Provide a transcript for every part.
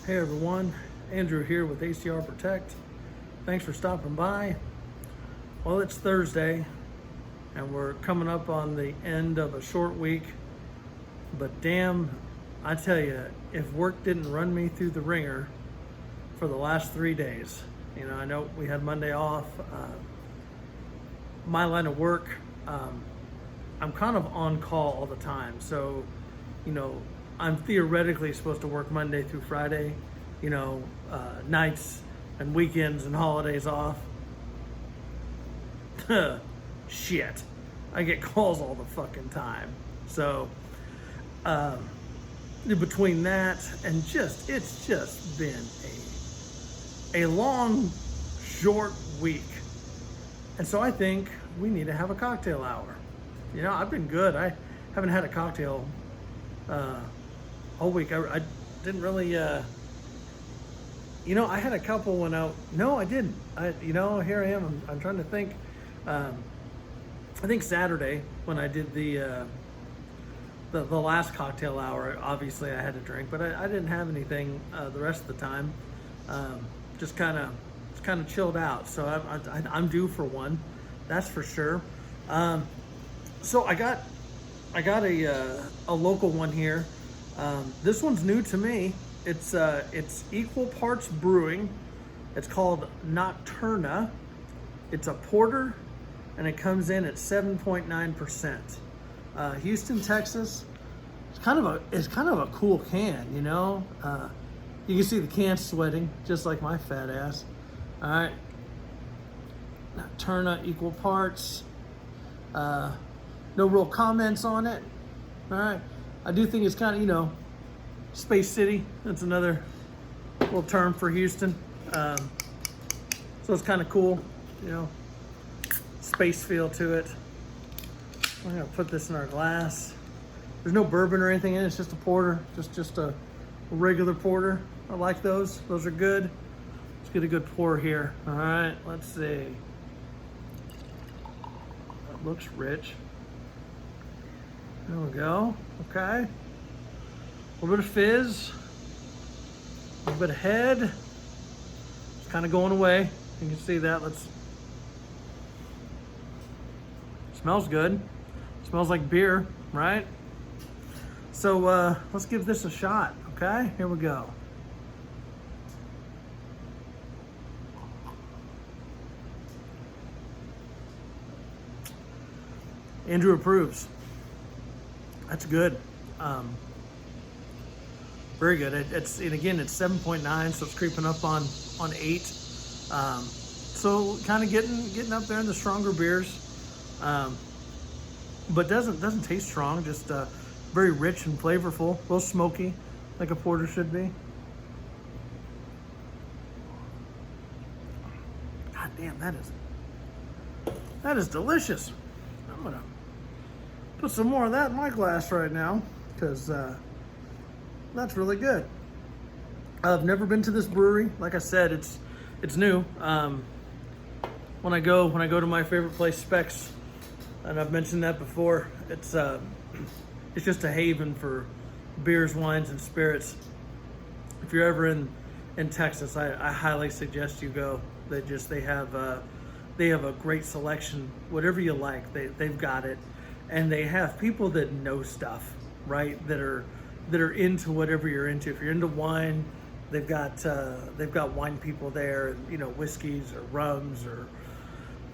Hey everyone, Andrew here with ACR Protect. Thanks for stopping by. Well, it's Thursday and we're coming up on the end of a short week, but damn, I tell you, if work didn't run me through the ringer for the last 3 days, I know we had Monday off. My line of work, I'm kind of on call all the time. So, I'm theoretically supposed to work Monday through Friday, nights and weekends and holidays off. Shit. I get calls all the fucking time. So, between that and it's just been a long, short week. And so I think we need to have a cocktail hour. I've been good. I haven't had a cocktail all week. I didn't really, I had a couple when no, I didn't. Here I am. I'm trying to think. I think Saturday when I did the last cocktail hour, obviously I had to drink, but I didn't have anything the rest of the time. Just kind of chilled out. So I'm due for one, that's for sure. So I got a local one here. This one's new to me. It's equal parts Brewing. It's called Nocturna. It's a porter, and it comes in at 7.9%. Houston, Texas. It's kind of a cool can, You can see the can sweating, just like my fat ass. All right. Nocturna, equal parts. No real comments on it. All right. I do think it's kind of, Space City. That's another little term for Houston. So it's kind of cool, space feel to it. I'm gonna put this in our glass. There's no bourbon or anything in it. It's just a porter, just a regular porter. I like those. Those are good. Let's get a good pour here. All right, let's see. That looks rich. There we go. Okay. A little bit of fizz. A little bit of head. It's kind of going away. You can see that. Smells good. Smells like beer, right? So let's give this a shot. Okay, here we go. Andrew approves. That's good. Very good. It's 7.9, so it's creeping up on 8. So kind of getting up there in the stronger beers, but doesn't taste strong. Just very rich and flavorful, a little smoky, like a porter should be. God damn, that is delicious. I'm gonna put some more of that in my glass right now, because that's really good. I've never been to this brewery. Like I said, it's new. When I go to my favorite place, Specs, and I've mentioned that before, it's just a haven for beers, wines, and spirits. If you're ever in Texas, I highly suggest you go. They have a great selection. Whatever you like, they've got it, and they have people that know stuff, right? That are into whatever you're into. If you're into wine, they've got wine people there, whiskeys or rums or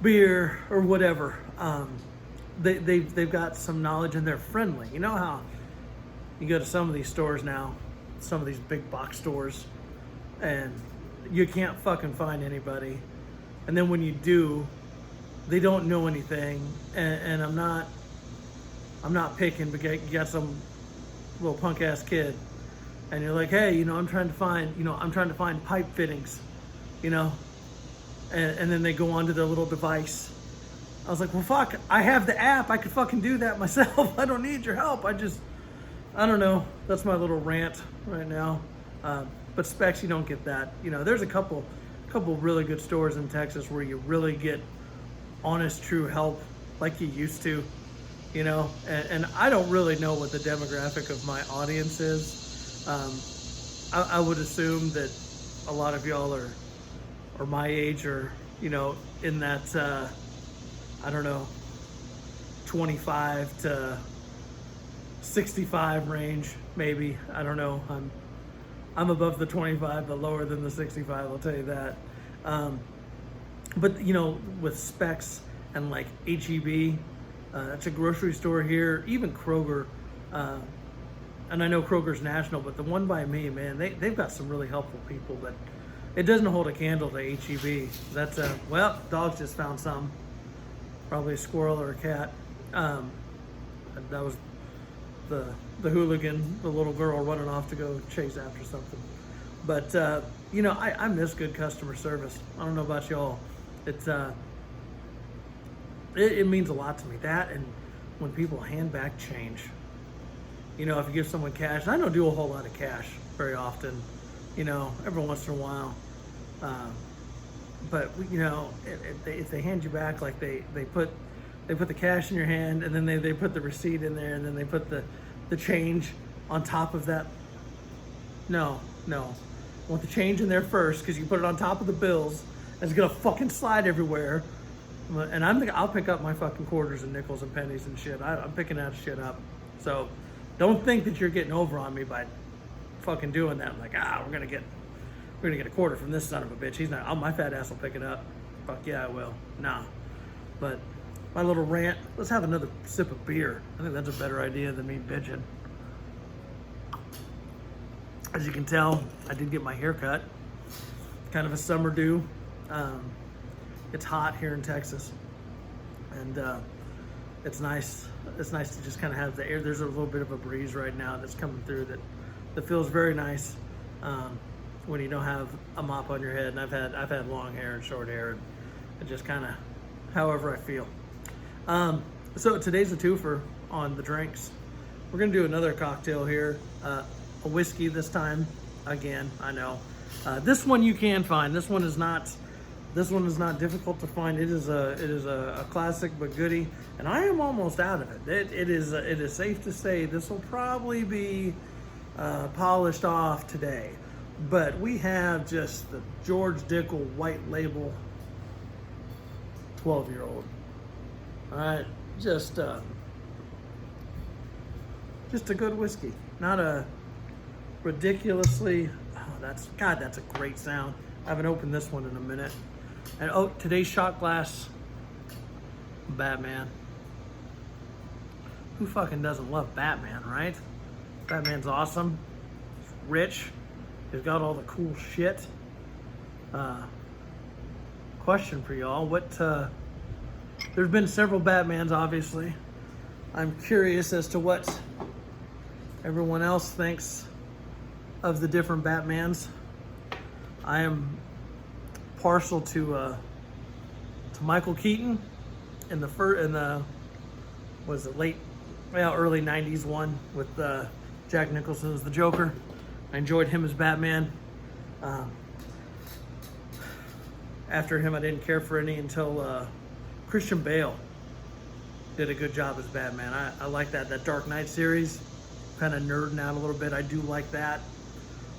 beer or whatever. They've got some knowledge, and they're friendly. You know how you go to some of these stores now, some of these big box stores, and you can't fucking find anybody. And then when you do, they don't know anything. And I'm not picking, but you got some little punk ass kid, and you're like, hey, I'm trying to find pipe fittings, and then they go onto their little device. I was like, well, fuck, I have the app. I could fucking do that myself. I don't need your help. I don't know. That's my little rant right now. But Specs, you don't get that. There's a couple really good stores in Texas where you really get honest, true help like you used to. And I don't really know what the demographic of my audience is. I would assume that a lot of y'all are my age, or in that I don't know, 25 to 65 range, maybe. I don't know. I'm above the 25, but lower than the 65. I'll tell you that. But with Specs and like HEB, it's a grocery store here. Even Kroger, and I know Kroger's national, but the one by me, man, they've got some really helpful people. But it doesn't hold a candle to HEB. That's well, dogs just found some, probably a squirrel or a cat. That was the hooligan, the little girl running off to go chase after something. But I miss good customer service. I don't know about y'all. It means a lot to me. That, and when people hand back change. If you give someone cash, I don't do a whole lot of cash very often. Every once in a while. But if they hand you back, like they put the cash in your hand, and then they put the receipt in there, and then they put the change on top of that. No. I want the change in there first, because you put it on top of the bills, and it's gonna fucking slide everywhere. And I'll pick up my fucking quarters and nickels and pennies and shit. I'm picking that shit up. So don't think that you're getting over on me by fucking doing that. Like, we're gonna get a quarter from this son of a bitch. He's not. My fat ass will pick it up. Fuck yeah, I will. Nah. But my little rant. Let's have another sip of beer. I think that's a better idea than me bitching. As you can tell, I did get my hair cut. Kind of a summer do. It's hot here in Texas, and it's nice. It's nice to just kind of have the air. There's a little bit of a breeze right now that's coming through that feels very nice when you don't have a mop on your head. And I've had long hair and short hair, and it just kind of however I feel. So today's a twofer on the drinks. We're gonna do another cocktail here, a whiskey this time. Again, I know this one you can find. This one is not difficult to find. It is a classic but goodie, and I am almost out of it. It is safe to say this will probably be polished off today. But we have just the George Dickel white label 12-year-old. All right, just a good whiskey, not a ridiculously. That's a great sound. I haven't opened this one in a minute. And today's shot glass, Batman. Who fucking doesn't love Batman, right? Batman's awesome. He's rich. He's got all the cool shit. Question for y'all. There's been several Batmans, obviously. I'm curious as to what everyone else thinks of the different Batmans. I am partial to Michael Keaton in the early '90s one with Jack Nicholson as the Joker. I enjoyed him as Batman. After him, I didn't care for any until Christian Bale did a good job as Batman. I like that Dark Knight series. Kind of nerding out a little bit. I do like that.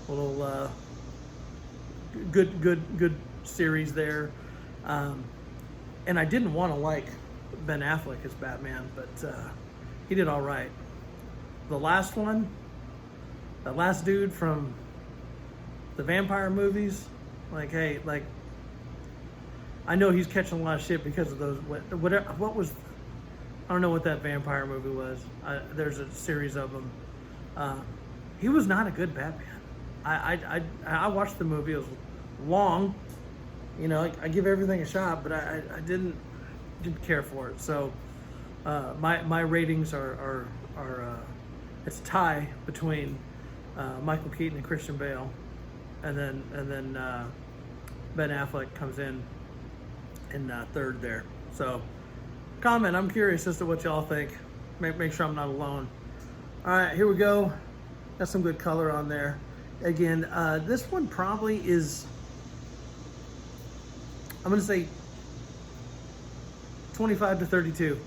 A little good series there. And I didn't want to like Ben Affleck as Batman, but he did all right. The last one, that last dude from the vampire movies, I know he's catching a lot of shit because of those. What was? I don't know what that vampire movie was. There's a series of them. He was not a good Batman. I watched the movie. It was long. I give everything a shot, but I didn't care for it. So my ratings are it's a tie between Michael Keaton and Christian Bale, and then Ben Affleck comes in third there. So comment. I'm curious as to what y'all think. Make sure I'm not alone. All right, here we go. Got some good color on there. Again, this one probably is, I'm going to say 25 to 32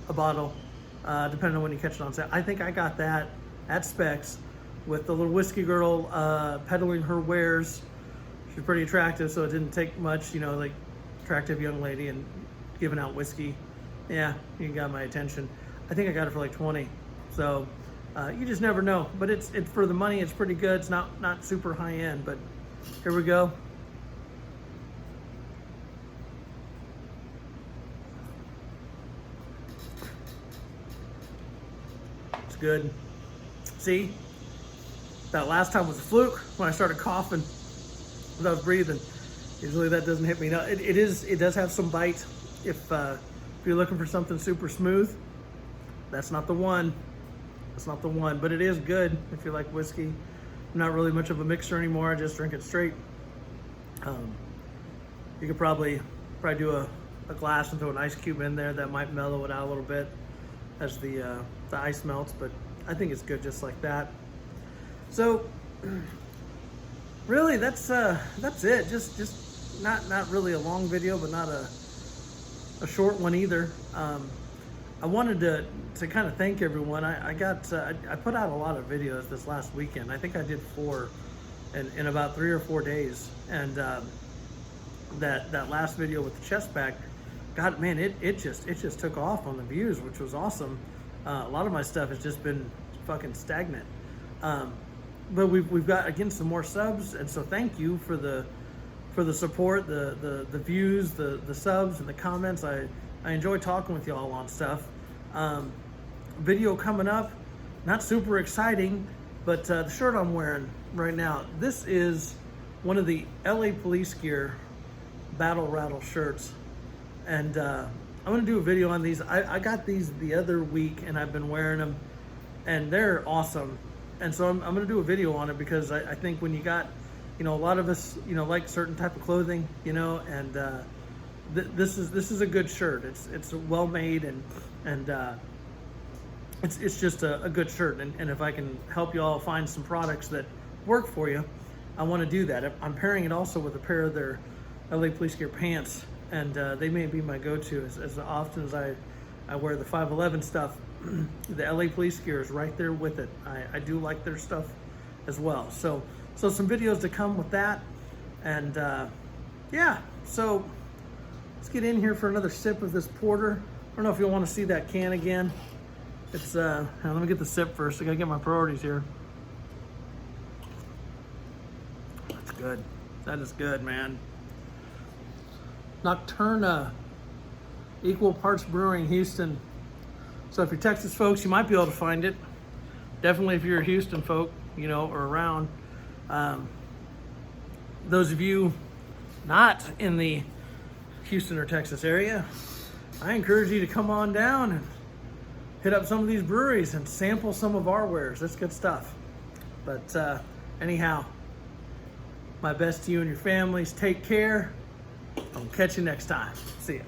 a bottle, depending on when you catch it on sale. I think I got that at Specs with the little whiskey girl peddling her wares. She's pretty attractive, so it didn't take much, you know, like attractive young lady and giving out whiskey. Yeah, you got my attention. I think I got it for like 20. So you just never know. But it's for the money, it's pretty good. It's not super high end, but here we go. It's good. See, that last time was a fluke when I started coughing without breathing. Usually that doesn't hit me. Now it does have some bite. If you're looking for something super smooth, that's not the one. That's not the one, but it is good if you like whiskey. I'm not really much of a mixer anymore. I just drink it straight. You could probably do a glass and throw an ice cube in there. That might mellow it out a little bit as the ice melts, but I think it's good just like that. So really, that's it. Just not really a long video, but not a short one either. I wanted to kind of thank everyone. I put out a lot of videos this last weekend. I think I did 4 in about 3 or 4 days, and that last video with the chest pack, God, man, it just took off on the views, which was awesome. A lot of my stuff has just been fucking stagnant. But we've got, again, some more subs, and so thank you for the support, the views, the subs, and the comments. I enjoy talking with y'all on stuff. Video coming up, not super exciting, but the shirt I'm wearing right now, this is one of the LA Police Gear Battle Rattle shirts, and I'm gonna do a video on these. I got these the other week, and I've been wearing them, and they're awesome. And so I'm gonna do a video on it, because I think when you got, you know, a lot of us, you know, like certain type of clothing, you know, and this is a good shirt. It's well made, and it's just a good shirt. And if I can help you all find some products that work for you, I want to do that. I'm pairing it also with a pair of their LA Police Gear pants, and they may be my go-to as often as I wear the 511 stuff. The LA Police Gear is right there with it. I do like their stuff as well. So some videos to come with that, and yeah. So let's get in here for another sip of this porter. I don't know if you'll want to see that can again. It's let me get the sip first. I gotta get my priorities here. That's good. That is good, man. Nocturna, Equal Parts Brewing, Houston. So if you're Texas folks, you might be able to find it. Definitely if you're a Houston folk, you know, or around. Those of you not in the Houston or Texas area, I encourage you to come on down and hit up some of these breweries and sample some of our wares. That's good stuff. But anyhow, my best to you and your families. Take care. I'll catch you next time. See ya.